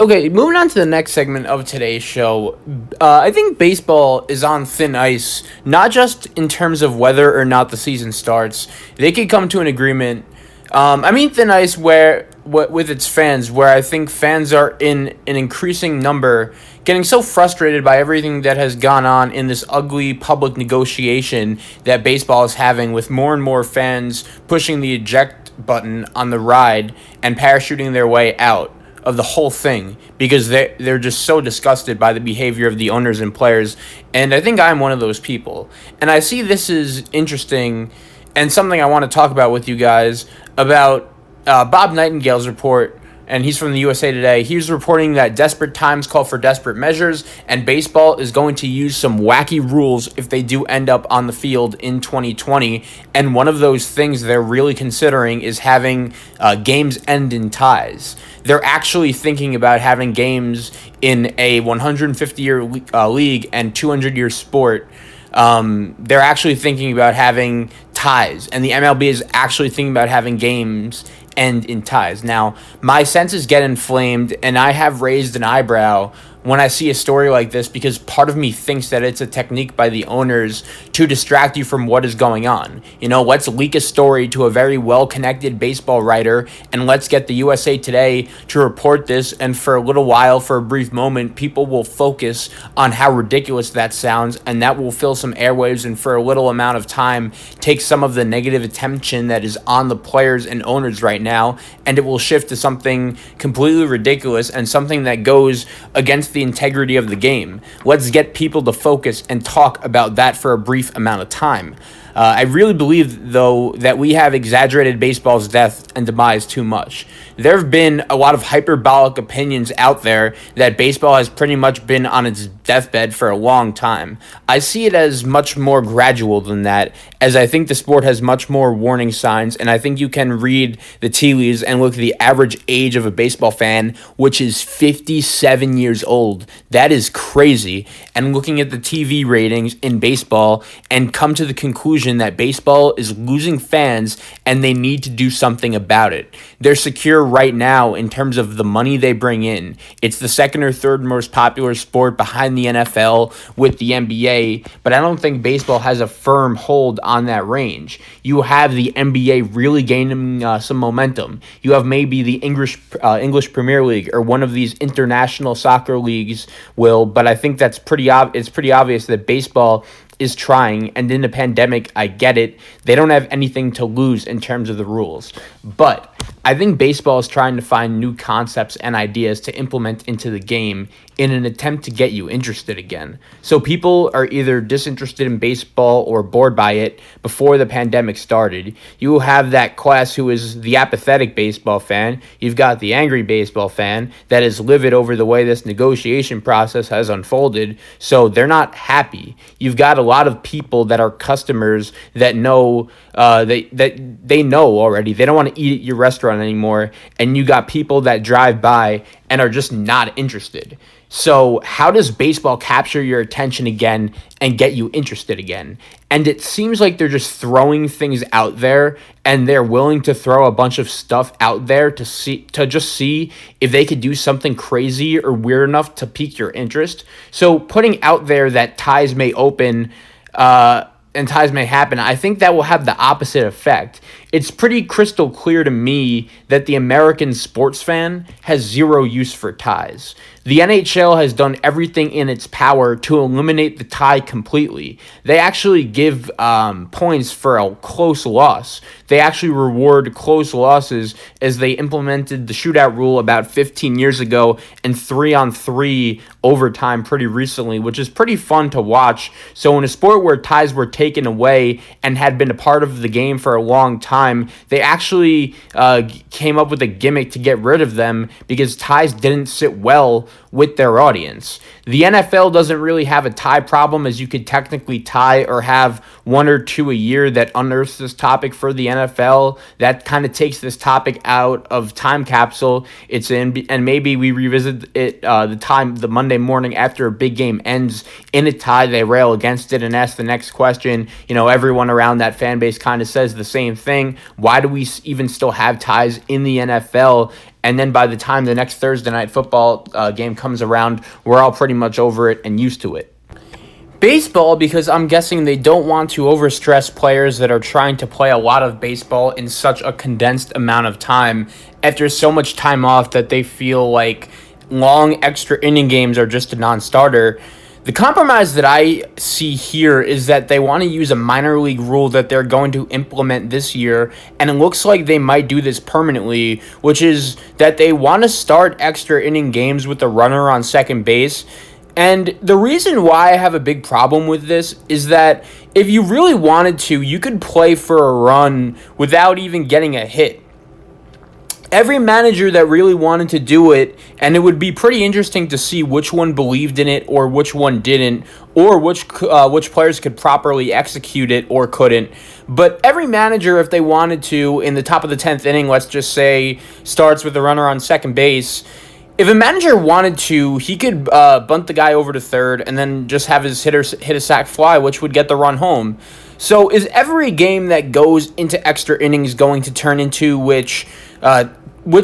Okay, moving on to the next segment of today's show. I think baseball is on thin ice, not just in terms of whether or not the season starts. They could come to an agreement. I mean, thin ice with its fans, where I think fans are in an increasing number, getting so frustrated by everything that has gone on in this ugly public negotiation that baseball is having, with more and more fans pushing the eject button on the ride and parachuting their way out of the whole thing because they're just so disgusted by the behavior of the owners and players. And I think I'm one of those people. And I see this is interesting and something I want to talk about with you guys about Bob Nightingale's report. And he's from the USA Today. He's reporting that desperate times call for desperate measures, and baseball is going to use some wacky rules if they do end up on the field in 2020. And one of those things they're really considering is having games end in ties. They're actually thinking about having games in a 150-year league and 200-year sport. They're actually thinking about having ties, and the MLB is actually thinking about having games end in ties. Now, my senses get inflamed, and I have raised an eyebrow when I see a story like this because part of me thinks that it's a technique by the owners to distract you from what is going on. You know, let's leak a story to a very well-connected baseball writer, and let's get the USA Today to report this, and for a little while, for a brief moment, people will focus on how ridiculous that sounds, and that will fill some airwaves, and for a little amount of time, take some of the negative attention that is on the players and owners right now, and it will shift to something completely ridiculous and something that goes against the integrity of the game. Let's get people to focus and talk about that for a brief amount of time. I really believe, though, that we have exaggerated baseball's death and demise too much. There have been a lot of hyperbolic opinions out there that baseball has pretty much been on its deathbed for a long time. I see it as much more gradual than that, as I think the sport has much more warning signs, and I think you can read the tea leaves and look at the average age of a baseball fan, which is 57 years old. That is crazy. And looking at the TV ratings in baseball and come to the conclusion that baseball is losing fans and they need to do something about it. They're secure right now in terms of the money they bring in. It's the second or third most popular sport behind the NFL with the NBA, but I don't think baseball has a firm hold on that range. You have the NBA really gaining some momentum. You have maybe the English Premier League or one of these international soccer leagues but I think that's it's pretty obvious that baseball is trying, and in the pandemic, I get it. They don't have anything to lose in terms of the rules. But I think baseball is trying to find new concepts and ideas to implement into the game in an attempt to get you interested again. So people are either disinterested in baseball or bored by it before the pandemic started. You have that class who is the apathetic baseball fan. You've got the angry baseball fan that is livid over the way this negotiation process has unfolded, so they're not happy. You've got a lot of people that are customers that know they know already. They don't want to eat at your restaurant anymore, and you got people that drive by and are just not interested. So how does baseball capture your attention again and get you interested again? And it seems like they're just throwing things out there, and they're willing to throw a bunch of stuff out there to just see if they could do something crazy or weird enough to pique your interest. So putting out there that ties may open and ties may happen, I think that will have the opposite effect. It's pretty crystal clear to me that the American sports fan has zero use for ties. The NHL has done everything in its power to eliminate the tie completely. They actually give points for a close loss. They actually reward close losses, as they implemented the shootout rule about 15 years ago and 3-on-3 overtime pretty recently, which is pretty fun to watch. So in a sport where ties were taken away and had been a part of the game for a long time, they actually came up with a gimmick to get rid of them because ties didn't sit well with their audience. The NFL doesn't really have a tie problem, as you could technically tie or have one or two a year that unearths this topic for the NFL. That kind of takes this topic out of time capsule. And maybe we revisit it the Monday morning after a big game ends in a tie. They rail against it and ask the next question. You know, everyone around that fan base kind of says the same thing. Why do we even still have ties in the NFL? and then by the time the next Thursday night football game comes around, we're all pretty much over it and used to it. Baseball, because I'm guessing they don't want to overstress players that are trying to play a lot of baseball in such a condensed amount of time after so much time off that they feel like long extra inning games are just a non-starter. The compromise that I see here is that they want to use a minor league rule that they're going to implement this year, and it looks like they might do this permanently, which is that they want to start extra inning games with the runner on second base. And the reason why I have a big problem with this is that if you really wanted to, you could play for a run without even getting a hit. Every manager that really wanted to do it, and it would be pretty interesting to see which one believed in it or which one didn't, or which players could properly execute it or couldn't. But every manager, if they wanted to, in the top of the 10th inning, let's just say, starts with the runner on second base. If a manager wanted to, he could bunt the guy over to third and then just have his hitter hit a sac fly, which would get the run home. So is every game that goes into extra innings going to turn into which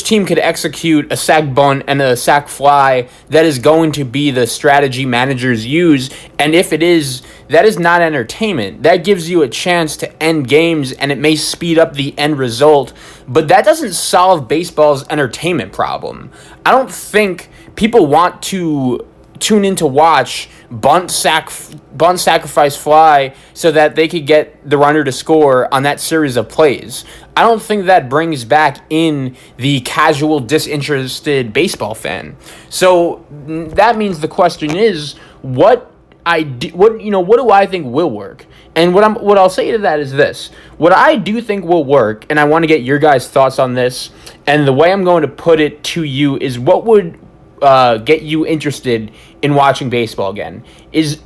team could execute a sac bunt and a sac fly? That is going to be the strategy managers use. And if it is, that is not entertainment. That gives you a chance to end games, and it may speed up the end result, but that doesn't solve baseball's entertainment problem. I don't think people want to tune in to watch bunt, sacrifice, fly so that they could get the runner to score on that series of plays. I don't think that brings back in the casual, disinterested baseball fan. So that means the question is, what do I think will work? And what I'll say to that is this: what I do think will work, and I want to get your guys' thoughts on this. And the way I'm going to put it to you is, what would get you interested in watching baseball again? Is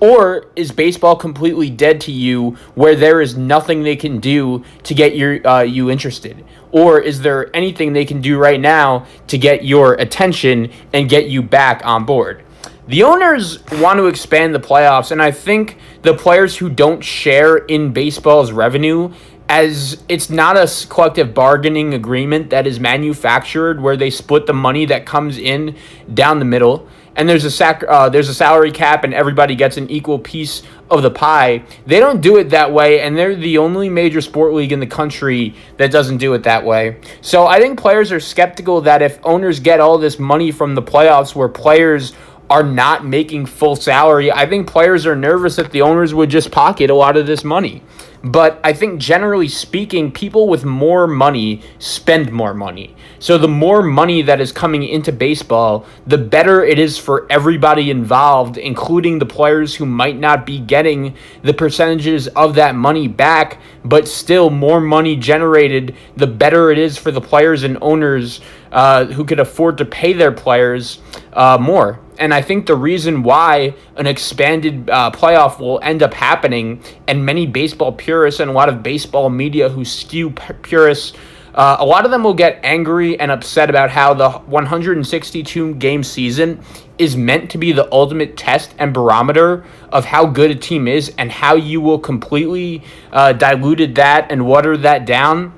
baseball completely dead to you, where there is nothing they can do to get you interested? Or is there anything they can do right now to get your attention and get you back on board? The owners want to expand the playoffs, and I think the players who don't share in baseball's revenue, as it's not a collective bargaining agreement that is manufactured where they split the money that comes in down the middle, and there's a salary cap and everybody gets an equal piece of the pie. They don't do it that way, and they're the only major sport league in the country that doesn't do it that way. So I think players are skeptical that if owners get all this money from the playoffs where players are not making full salary, I think players are nervous that the owners would just pocket a lot of this money. But I think generally speaking, people with more money spend more money. So the more money that is coming into baseball, the better it is for everybody involved, including the players who might not be getting the percentages of that money back, but still more money generated, the better it is for the players and owners who could afford to pay their players more. And I think the reason why an expanded playoff will end up happening, and many baseball purists and a lot of baseball media who skew purists, a lot of them will get angry and upset about how the 162-game season is meant to be the ultimate test and barometer of how good a team is, and how you will completely dilute that and water that down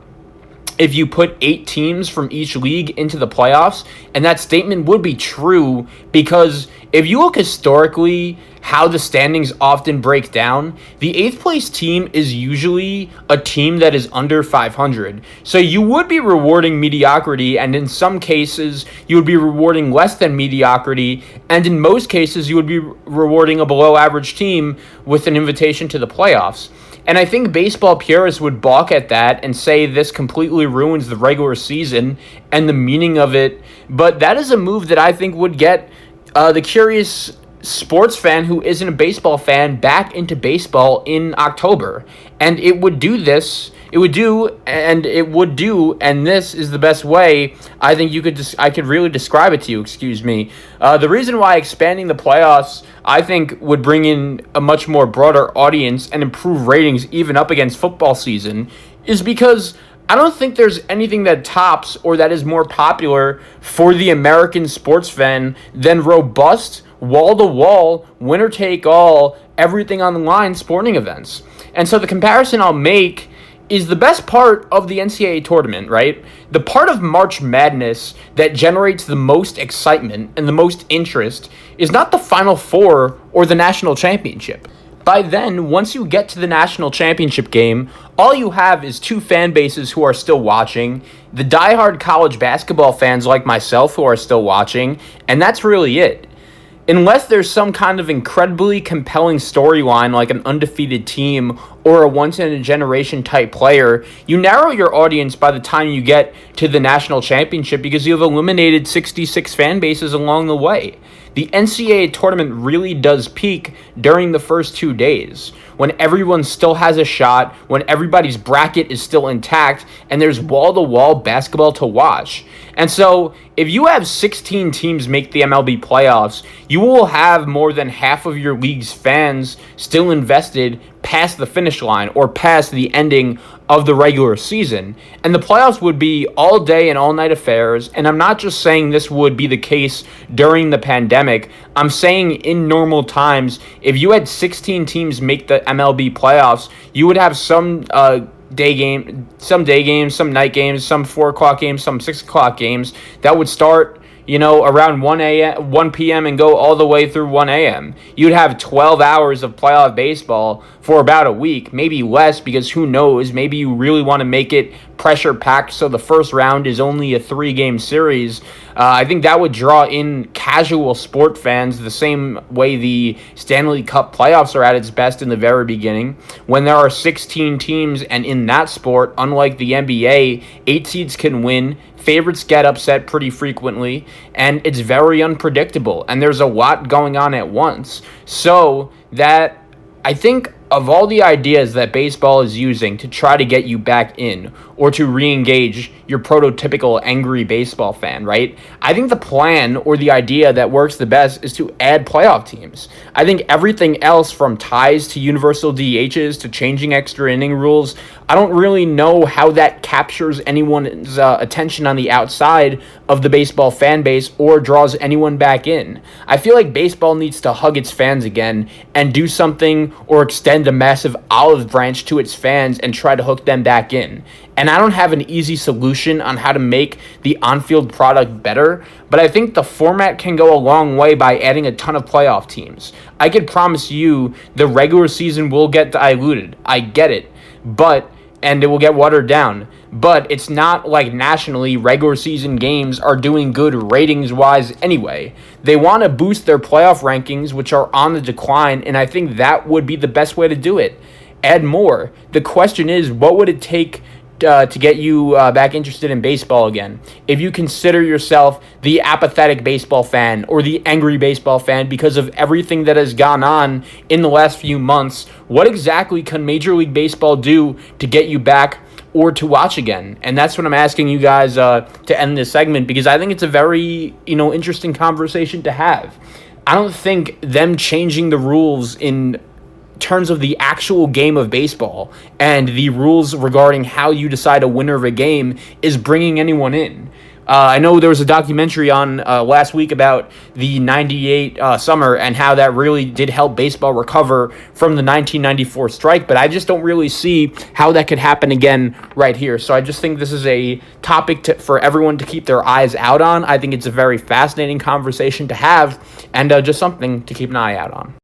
if you put 8 teams from each league into the playoffs. And that statement would be true, because if you look historically how the standings often break down, the 8th place team is usually a team that is under 500. So you would be rewarding mediocrity, and in some cases you would be rewarding less than mediocrity, and in most cases you would be rewarding a below average team with an invitation to the playoffs. And I think baseball purists would balk at that and say this completely ruins the regular season and the meaning of it. But that is a move that I think would get the curious sports fan who isn't a baseball fan back into baseball in October. And it would do this. And this is the best way I think I could really describe it to you. The reason why expanding the playoffs, I think, would bring in a much more broader audience and improve ratings even up against football season is because I don't think there's anything that tops or that is more popular for the American sports fan than robust, wall-to-wall, winner-take-all, everything on the line sporting events. And so the comparison I'll make is the best part of the NCAA tournament, right? The part of March Madness that generates the most excitement and the most interest is not the Final Four or the national championship. By then, once you get to the national championship game, all you have is two fan bases who are still watching, the diehard college basketball fans like myself who are still watching, and that's really it. Unless there's some kind of incredibly compelling storyline like an undefeated team or a once-in-a-generation type player, you narrow your audience by the time you get to the national championship because you have eliminated 66 fan bases along the way. The NCAA tournament really does peak during the first 2 days, when everyone still has a shot, when everybody's bracket is still intact, and there's wall-to-wall basketball to watch. And so, if you have 16 teams make the MLB playoffs, you will have more than half of your league's fans still invested past the finish line or past the ending of the regular season. And the playoffs would be all day and all night affairs. And I'm not just saying this would be the case during the pandemic. I'm saying in normal times, if you had 16 teams make the MLB playoffs, you would have some day games, some night games, some 4 o'clock games, some 6 o'clock games that would start, around 1 p.m. and go all the way through 1 a.m. You'd have 12 hours of playoff baseball for about a week, maybe less, because who knows, maybe you really want to make it pressure packed so the first round is only a 3-game series. I think that would draw in casual sport fans the same way the Stanley Cup playoffs are at its best in the very beginning, when there are 16 teams, and in that sport, unlike the NBA, 8 seeds can win, favorites get upset pretty frequently, and it's very unpredictable, and there's a lot going on at once. So that, I think, of all the ideas that baseball is using to try to get you back in or to re-engage your prototypical angry baseball fan, right? I think the plan or the idea that works the best is to add playoff teams. I think everything else, from ties to universal DHs to changing extra inning rules, I don't really know how that captures anyone's attention on the outside of the baseball fan base or draws anyone back in. I feel like baseball needs to hug its fans again and do something or extend a massive olive branch to its fans and try to hook them back in. And I don't have an easy solution on how to make the on-field product better, but I think the format can go a long way by adding a ton of playoff teams. I could promise you the regular season will get diluted. I get it. And it will get watered down. But it's not like nationally regular season games are doing good ratings-wise anyway. They want to boost their playoff rankings, which are on the decline, and I think that would be the best way to do it. Add more. The question is, what would it take to get you back interested in baseball again? If you consider yourself the apathetic baseball fan or the angry baseball fan because of everything that has gone on in the last few months, what exactly can Major League Baseball do to get you back or to watch again? And that's what I'm asking you guys to end this segment, because I think it's a very interesting conversation to have. I don't think them changing the rules in terms of the actual game of baseball and the rules regarding how you decide a winner of a game is bringing anyone in. I know there was a documentary on last week about the 98 summer and how that really did help baseball recover from the 1994 strike, but I just don't really see how that could happen again right here. So I just think this is a topic for everyone to keep their eyes out on. I think it's a very fascinating conversation to have, and just something to keep an eye out on.